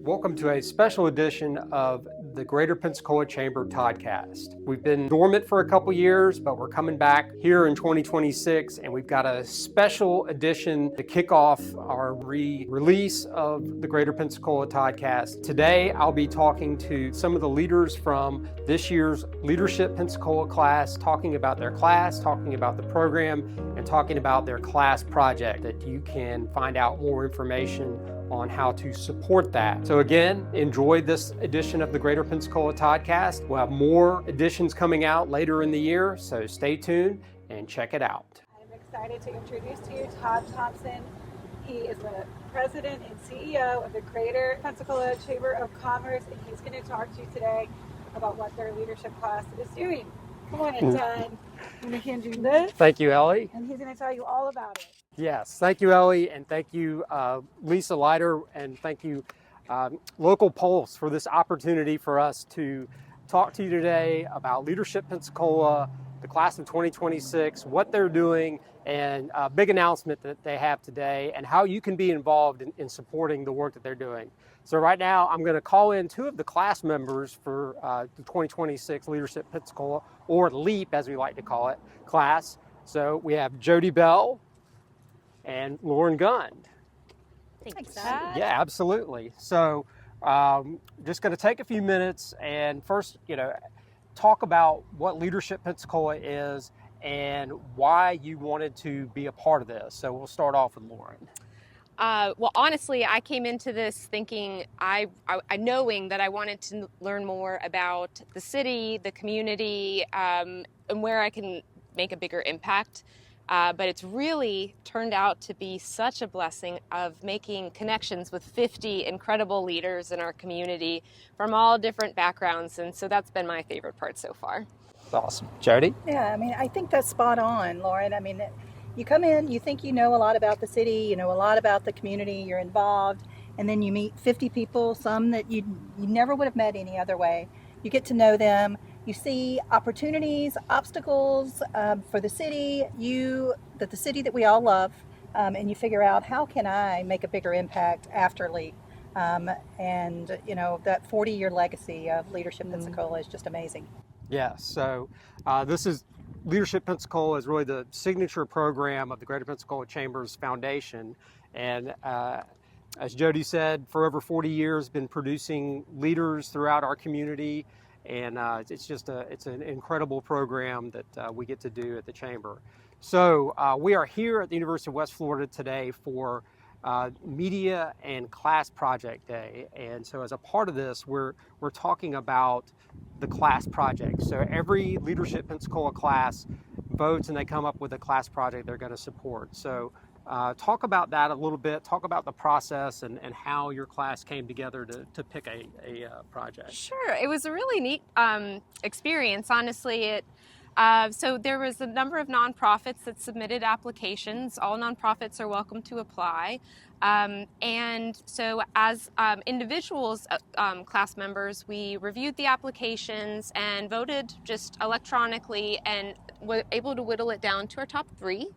Welcome to a special edition of the Greater Pensacola Chamber Toddcast. We've been dormant for a couple years, but we're coming back here in 2026, and we've got a special edition to kick off our release of the Greater Pensacola Toddcast. Today, I'll be talking to some of the leaders from this year's Leadership Pensacola class, talking about their class, talking about the program, and talking about their class project that you can find out more information on how to support that. So again, enjoy this edition of the Greater Pensacola Toddcast. We'll have more editions coming out later in the year, so stay tuned and check it out. I'm excited to introduce to you Todd Thomson. He is the president and CEO of the Greater Pensacola Chamber of Commerce, and he's going to talk to you today about what their leadership class is doing. Come on in, Todd. I'm going to hand you this. Thank you, Ellie. And he's going to tell you all about it. Yes, thank you, Ellie, and thank you, Lisa Leiter, and thank you, Local Pulse, for this opportunity for us to talk to you today about Leadership Pensacola, the class of 2026, what they're doing, and a big announcement that they have today, and how you can be involved in supporting the work that they're doing. So right now, I'm going to call in two of the class members for the 2026 Leadership Pensacola, or LEAP, as we like to call it, class. So we have Jodi Bell and Lauren Gund. Thanks, Todd. Yeah, absolutely. So just going to take a few minutes and first, talk about what Leadership Pensacola is and why you wanted to be a part of this. So we'll start off with Lauren. Well, honestly, I came into this thinking, knowing that I wanted to learn more about the city, the community, and where I can make a bigger impact. But it's really turned out to be such a blessing of making connections with 50 incredible leaders in our community from all different backgrounds. And so that's been my favorite part so far. Awesome. Jodi? Yeah, I think that's spot on, Lauren. You come in, you think you know a lot about the city, you know a lot about the community, you're involved, and then you meet 50 people, some that you never would have met any other way. You get to know them. You see opportunities, obstacles for the city, the city that we all love, and you figure out, how can I make a bigger impact after LEAP? That 40-year legacy of Leadership Pensacola is just amazing. Yeah, so this is Leadership Pensacola is really the signature program of the Greater Pensacola Chamber's Foundation. And as Jodi said, for over 40 years, been producing leaders throughout our community. And it's an incredible program that we get to do at the Chamber. So we are here at the University of West Florida today for Media and Class Project Day. And so as a part of this, we're talking about the class project. So every Leadership Pensacola class votes and they come up with a class project they're going to support. So talk about that a little bit, talk about the process and how your class came together to pick a project. Sure, it was a really neat experience, honestly. So there was a number of nonprofits that submitted applications. All nonprofits are welcome to apply. And so as individuals, class members, we reviewed the applications and voted just electronically and were able to whittle it down to our top 3.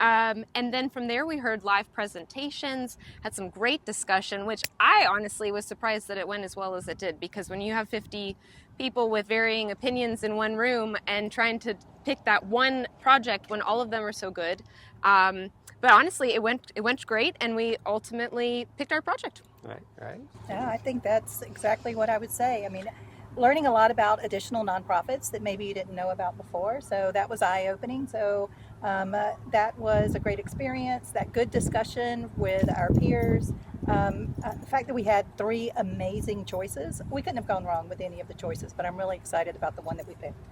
And then from there we heard live presentations, had some great discussion, which I honestly was surprised that it went as well as it did, because when you have 50 people with varying opinions in one room and trying to pick that one project when all of them are so good. But honestly, it went great, and we ultimately picked our project. Right. Yeah, I think that's exactly what I would say. Learning a lot about additional nonprofits that maybe you didn't know about before. So that was eye-opening. So that was a great experience, that good discussion with our peers. The fact that we had 3 amazing choices, we couldn't have gone wrong with any of the choices, but I'm really excited about the one that we picked.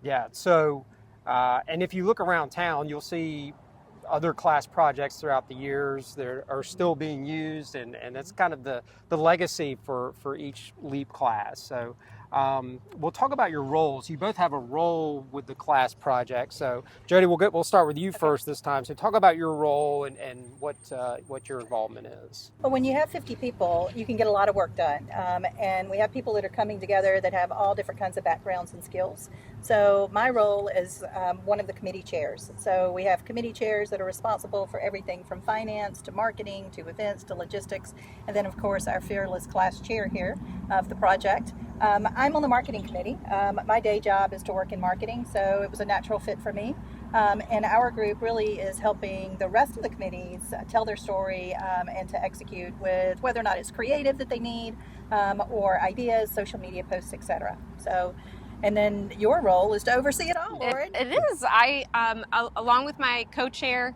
Yeah, so, and if you look around town, you'll see other class projects throughout the years that are still being used, and that's kind of the legacy for each LEAP class. So We'll talk about your roles. You both have a role with the class project. So, Jodi, we'll start with you first this time. So, talk about your role and what your involvement is. Well, when you have 50 people, you can get a lot of work done. And we have people that are coming together that have all different kinds of backgrounds and skills. So my role is one of the committee chairs. So we have committee chairs that are responsible for everything from finance to marketing to events to logistics. And then, of course, our fearless class chair here of the project. I'm on the marketing committee. My day job is to work in marketing, so it was a natural fit for me. And our group really is helping the rest of the committees tell their story and to execute with whether or not it's creative that they need or ideas, social media posts, etc. So, and then your role is to oversee it all, Lauren. It is. I, along with my co-chair,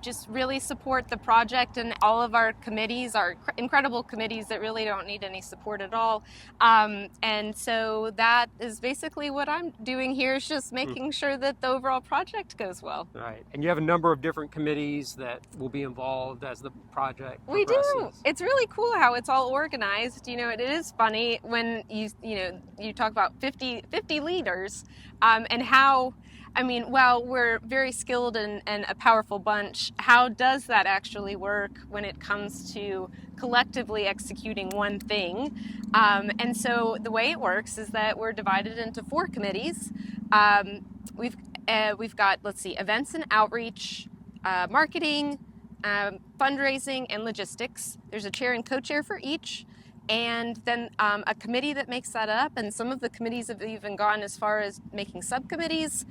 just really support the project and all of our committees, our incredible committees that really don't need any support at all. And so that is basically what I'm doing here, is just making sure that the overall project goes well. Right. And you have a number of different committees that will be involved as the project We progresses. do. It's really cool how it's all organized. You know, it is funny when you talk about 50 leaders and how, I mean, while we're very skilled and a powerful bunch, how does that actually work when it comes to collectively executing one thing? And so the way it works is that we're divided into 4 committees. We've got, let's see, events and outreach, marketing, fundraising, and logistics. There's a chair and co-chair for each. And then a committee that makes that up, and some of the committees have even gone as far as making subcommittees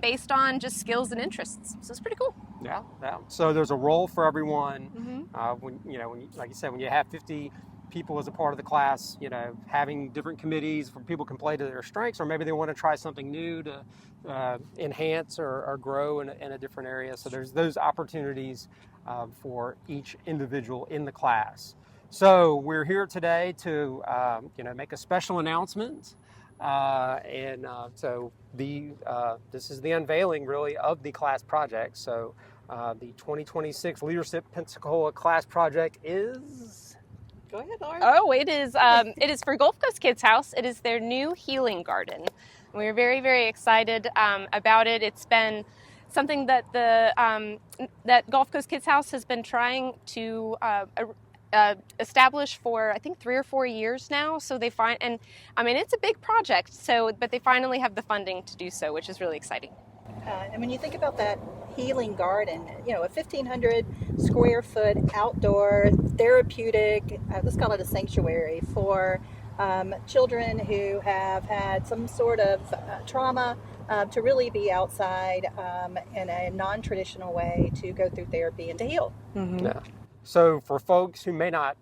based on just skills and interests. So it's pretty cool. Yeah. So there's a role for everyone. Mm-hmm. When like you said, when you have 50 people as a part of the class, having different committees where people can play to their strengths, or maybe they want to try something new to enhance or grow in a different area. So there's those opportunities for each individual in the class. So we're here today to make a special announcement, so this is the unveiling really of the class project. So the 2026 Leadership Pensacola class project is. Go ahead, Lauren. Oh, it is for Gulf Coast Kids House. It is their new healing garden. We're very, very excited about it. It's been something that that Gulf Coast Kids House has been trying to established for, I think, 3 or 4 years now. So they it's a big project. But they finally have the funding to do so, which is really exciting. And when you think about that healing garden, a 1,500 square foot outdoor therapeutic, let's call it a sanctuary for children who have had some sort of trauma, to really be outside in a non-traditional way to go through therapy and to heal. Mm-hmm. Yeah. So for folks who may not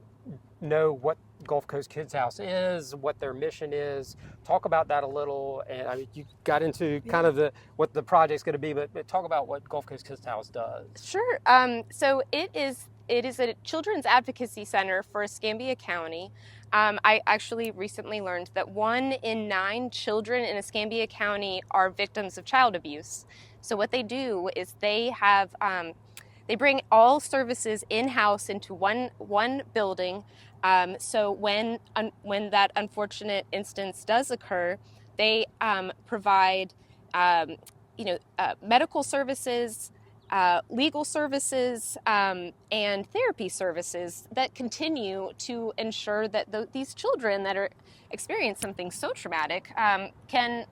know what Gulf Coast Kids House is, what their mission is, talk about that a little. And you got into kind of what the project's going to be, but talk about what Gulf Coast Kids House does. Sure. So it is a children's advocacy center for Escambia County. I actually recently learned that 1 in 9 children in Escambia County are victims of child abuse. So what they do is they have they bring all services in-house into one building. So when that unfortunate instance does occur, they provide medical services, legal services, and therapy services that continue to ensure that these children that are experience something so traumatic can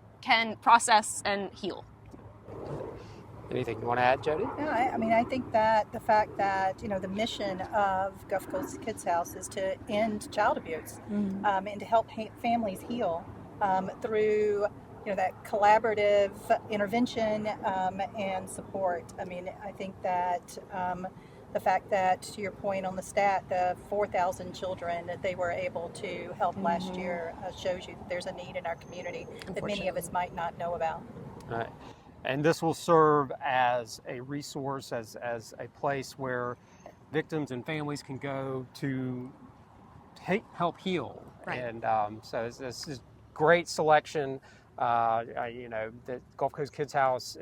process and heal. Anything you want to add, Jodi? Yeah, I think that the fact that, the mission of Gulf Coast Kids House is to end child abuse, and to help families heal through, that collaborative intervention and support. I think that the fact that, to your point on the stat, the 4,000 children that they were able to help last year shows you that there's a need in our community that many of us might not know about. All right. And this will serve as a resource, as a place where victims and families can go to help heal. Right. And so this is great selection. The Gulf Coast Kids House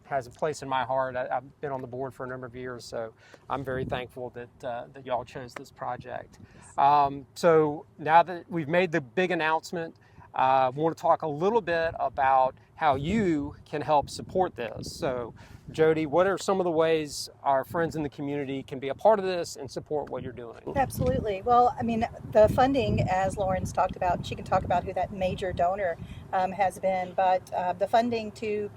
has a place in my heart. I've been on the board for a number of years, so I'm very thankful that y'all chose this project. So now that we've made the big announcement, I want to talk a little bit about how you can help support this. So, Jodi, what are some of the ways our friends in the community can be a part of this and support what you're doing? Absolutely. Well, I mean, the funding, as Lauren's talked about, she can talk about who that major donor has been, but the funding to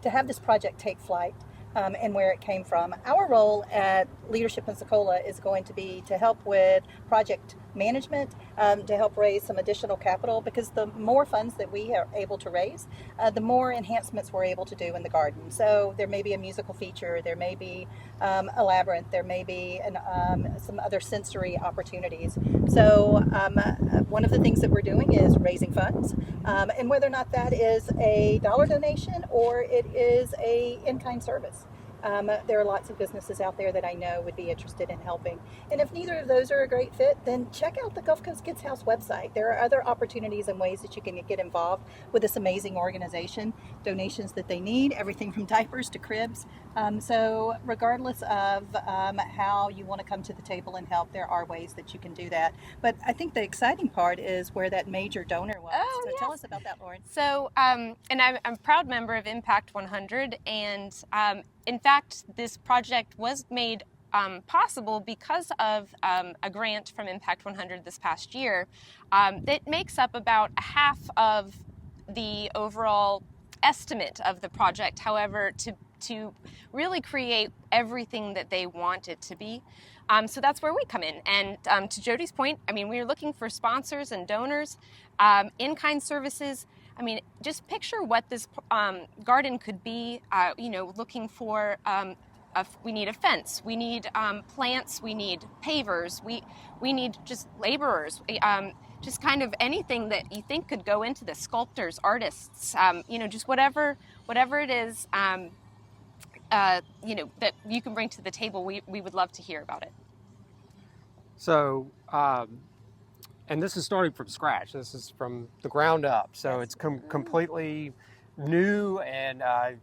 have this project take flight and where it came from. Our role at Leadership Pensacola is going to be to help with project management, to help raise some additional capital, because the more funds that we are able to raise, the more enhancements we're able to do in the garden. So there may be a musical feature, there may be a labyrinth, there may be some other sensory opportunities. So one of the things that we're doing is raising funds, and whether or not that is a dollar donation or it is a in-kind service. There are lots of businesses out there that I know would be interested in helping. And if neither of those are a great fit, then check out the Gulf Coast Kids House website. There are other opportunities and ways that you can get involved with this amazing organization. Donations that they need, everything from diapers to cribs. So regardless of how you want to come to the table and help, there are ways that you can do that. But I think the exciting part is where that major donor was. Oh, so yes. Tell us about that, Lauren. So, and I'm a proud member of Impact 100, and in fact, this project was made possible because of a grant from Impact 100 this past year that makes up about a half of the overall estimate of the project. However, to really create everything that they want it to be. So that's where we come in. And to Jodi's point, I mean, we're looking for sponsors and donors, in-kind services. I mean, just picture what this garden could be, looking for, we need a fence, we need plants, we need pavers, we need just laborers, just kind of anything that you think could go into this, sculptors, artists, just whatever it is, that you can bring to the table, we would love to hear about it. So, and this is starting from scratch. This is from the ground up. So it's completely new, and as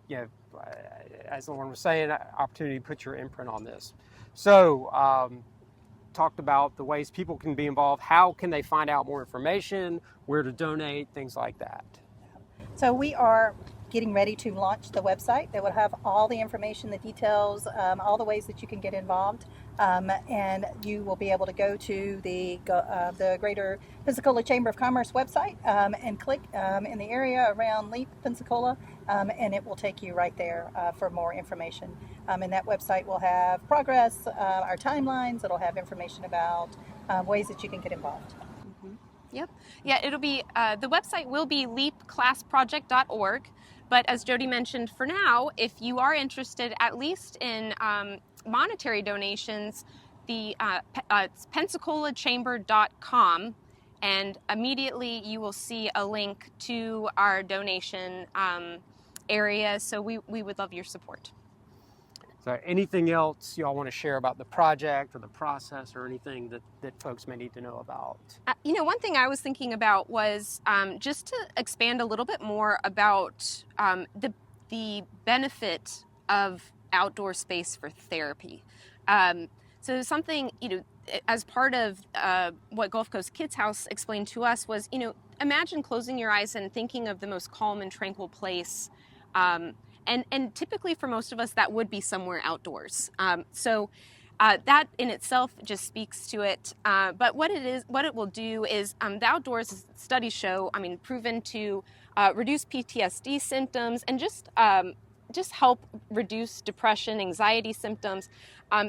Lauren was saying, opportunity to put your imprint on this. So, talked about the ways people can be involved. How can they find out more information? Where to donate? Things like that. So we are getting ready to launch the website that will have all the information, the details, all the ways that you can get involved, and you will be able to go to the Greater Pensacola Chamber of Commerce website and click in the area around Leap Pensacola, and it will take you right there for more information. And that website will have progress, our timelines. It'll have information about ways that you can get involved. Yep. Yeah, it'll be, the website will be leapclassproject.org. But as Jodi mentioned, for now, if you are interested at least in monetary donations, it's pensacolachamber.com, and immediately you will see a link to our donation area. So we would love your support. So anything else y'all want to share about the project or the process or anything that folks may need to know about? One thing I was thinking about was just to expand a little bit more about the benefit of outdoor space for therapy. So something, as part of what Gulf Coast Kids House explained to us was, imagine closing your eyes and thinking of the most calm and tranquil place. And typically for most of us, that would be somewhere outdoors. So that in itself just speaks to it. But what it will do is the outdoors studies show, proven to reduce PTSD symptoms and just help reduce depression, anxiety symptoms,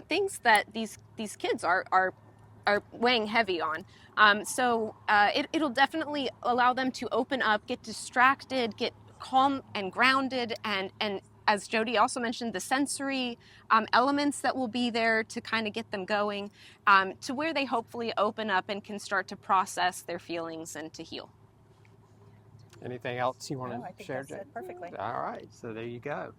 things that these kids are weighing heavy on. So it'll definitely allow them to open up, get distracted, get calm and grounded, and as Jodi also mentioned, the sensory elements that will be there to kind of get them going to where they hopefully open up and can start to process their feelings and to heal. Anything else you want to share, Jay? Perfectly. All right, so there you go.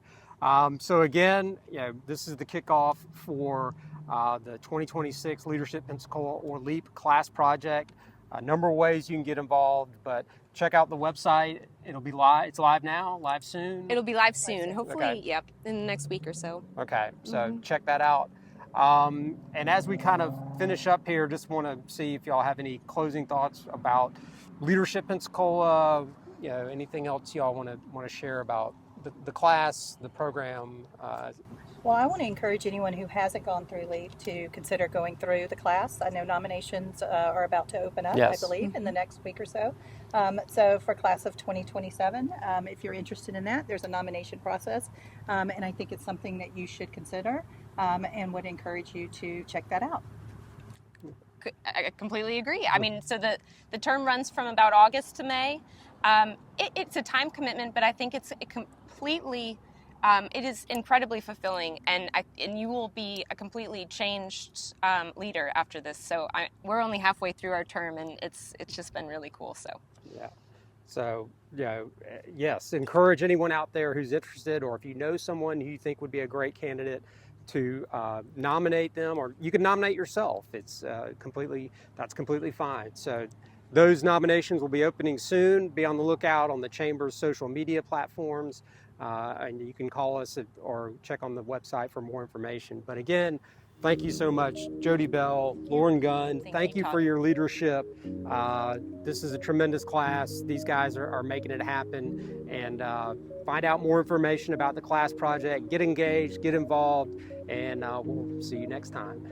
So again, this is the kickoff for the 2026 Leadership Pensacola or LEAP class project. a number of ways you can get involved, but check out the website. It'll be live. It's live now, live soon. It'll be live soon, hopefully, Okay. yep, in the next week or so. Okay, so check that out. And as we kind of finish up here, just want to see if y'all have any closing thoughts about Leadership Pensacola. Anything else y'all want to share about the class, the program. Well, I want to encourage anyone who hasn't gone through LEAP to consider going through the class. I know nominations are about to open up, Yes. I believe, in the next week or so. So for class of 2027, if you're interested in that, there's a nomination process. And I think it's something that you should consider and would encourage you to check that out. I completely agree. I mean, so the term runs from about August to May. It's a time commitment, but I think it is incredibly fulfilling, and you will be a completely changed leader after this. So we're only halfway through our term, and it's just been really cool. So Yeah. So, yes, encourage anyone out there who's interested, or if you know someone who you think would be a great candidate, to nominate them, or you can nominate yourself. It's that's completely fine. So those nominations will be opening soon. Be on the lookout on the Chamber's social media platforms, and you can call us or check on the website for more information. But again, thank you so much, Jodi Bell, Lauren Gunn. Thank you Todd. for your leadership. This is a tremendous class. These guys are making it happen. And find out more information about the class project. Get engaged, get involved, and we'll see you next time.